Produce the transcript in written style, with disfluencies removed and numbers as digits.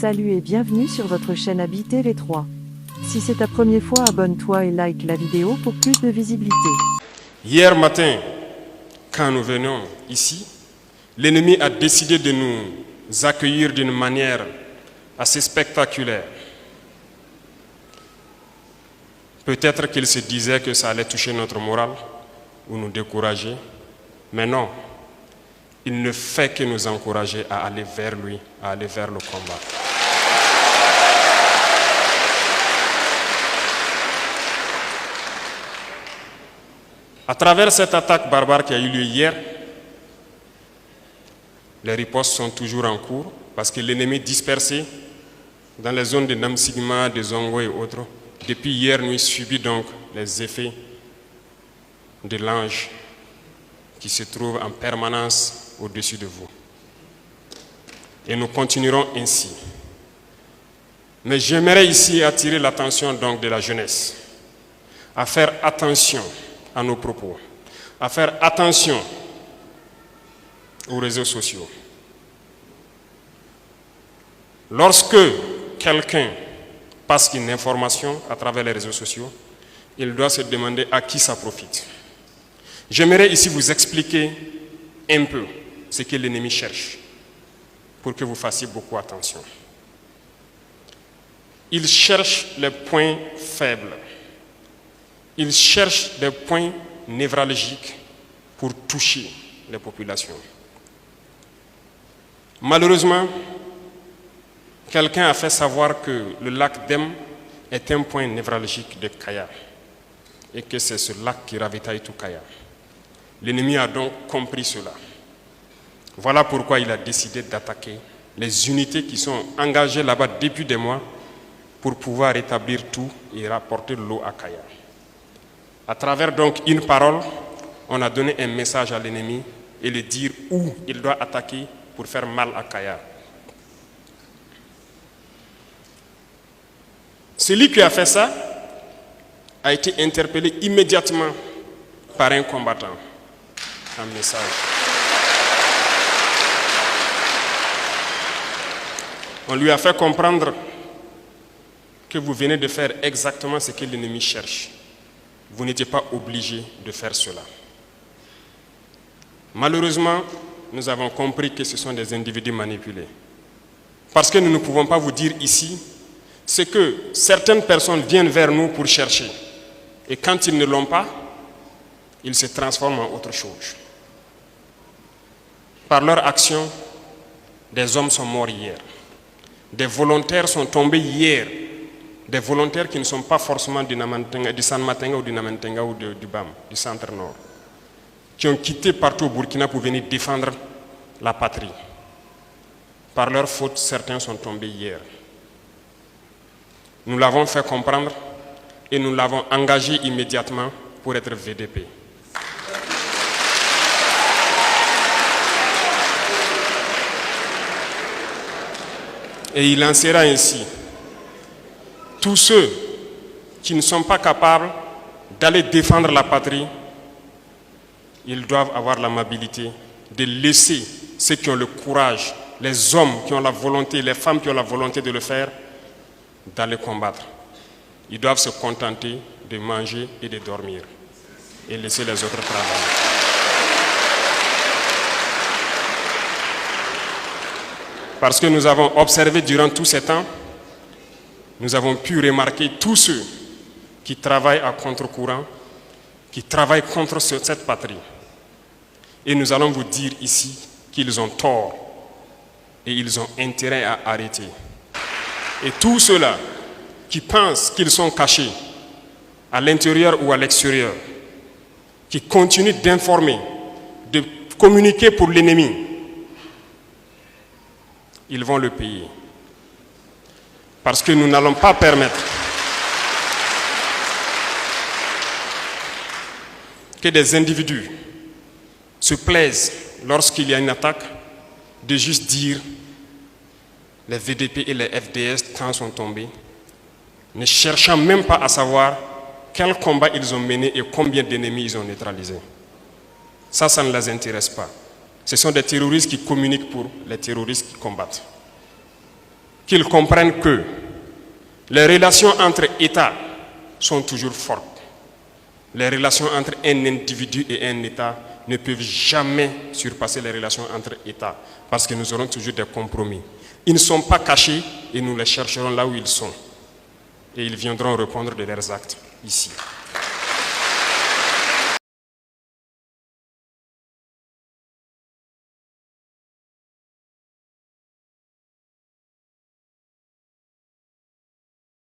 Salut et bienvenue sur votre chaîne Habité les 3. Si c'est ta première fois, abonne-toi et like la vidéo pour plus de visibilité. Hier matin, quand nous venions ici, l'ennemi a décidé de nous accueillir d'une manière assez spectaculaire. Peut-être qu'il se disait que ça allait toucher notre morale ou nous décourager, mais non. Il ne fait que nous encourager à aller vers lui, à aller vers le combat. À travers cette attaque barbare qui a eu lieu hier, les ripostes sont toujours en cours parce que l'ennemi dispersé dans les zones de Namsigma, de Zongo et autres, depuis hier nuit subit donc les effets de l'ange qui se trouve en permanence au-dessus de vous. Et nous continuerons ainsi. Mais j'aimerais ici attirer l'attention donc de la jeunesse à faire attention à nos propos, à faire attention aux réseaux sociaux. Lorsque quelqu'un passe une information à travers les réseaux sociaux, il doit se demander à qui ça profite. J'aimerais ici vous expliquer un peu ce que l'ennemi cherche pour que vous fassiez beaucoup attention. Il cherche les points faibles. Il cherche des points névralgiques pour toucher les populations. Malheureusement, quelqu'un a fait savoir que le lac Dem est un point névralgique de Kaya et que c'est ce lac qui ravitaille tout Kaya. L'ennemi a donc compris cela. Voilà pourquoi il a décidé d'attaquer les unités qui sont engagées là-bas depuis des mois pour pouvoir rétablir tout et rapporter l'eau à Kaya. À travers donc une parole, on a donné un message à l'ennemi et lui dire où il doit attaquer pour faire mal à Kaya. Celui qui a fait ça a été interpellé immédiatement par un combattant. Un message. On lui a fait comprendre que vous venez de faire exactement ce que l'ennemi cherche. Vous n'étiez pas obligé de faire cela. Malheureusement, nous avons compris que ce sont des individus manipulés. Parce que nous ne pouvons pas vous dire ici, c'est que certaines personnes viennent vers nous pour chercher. Et quand ils ne l'ont pas, ils se transforment en autre chose. Par leur action, des hommes sont morts hier. Des volontaires sont tombés hier. Des volontaires qui ne sont pas forcément du San Matenga ou du Namentenga ou du BAM, du centre nord, qui ont quitté partout au Burkina pour venir défendre la patrie. Par leur faute, certains sont tombés hier. Nous l'avons fait comprendre et nous l'avons engagé immédiatement pour être VDP. Et il en sera ainsi. Tous ceux qui ne sont pas capables d'aller défendre la patrie, ils doivent avoir l'amabilité de laisser ceux qui ont le courage, les hommes qui ont la volonté, les femmes qui ont la volonté de le faire, d'aller combattre. Ils doivent se contenter de manger et de dormir et laisser les autres travailler. Parce que nous avons observé durant tous ces temps, nous avons pu remarquer tous ceux qui travaillent à contre-courant, qui travaillent contre cette patrie. Et nous allons vous dire ici qu'ils ont tort et ils ont intérêt à arrêter. Et tous ceux-là qui pensent qu'ils sont cachés à l'intérieur ou à l'extérieur, qui continuent d'informer, de communiquer pour l'ennemi, ils vont le payer. Parce que nous n'allons pas permettre que des individus se plaisent lorsqu'il y a une attaque de juste dire les VDP et les FDS quand sont tombés, ne cherchant même pas à savoir quel combat ils ont mené et combien d'ennemis ils ont neutralisés. Ça ne les intéresse pas. Ce sont des terroristes qui communiquent pour les terroristes qui combattent. qu'ils comprennent que les relations entre États sont toujours fortes. Les relations entre un individu et un État ne peuvent jamais surpasser les relations entre États parce que nous aurons toujours des compromis. Ils ne sont pas cachés et nous les chercherons là où ils sont. Et ils viendront répondre de leurs actes ici.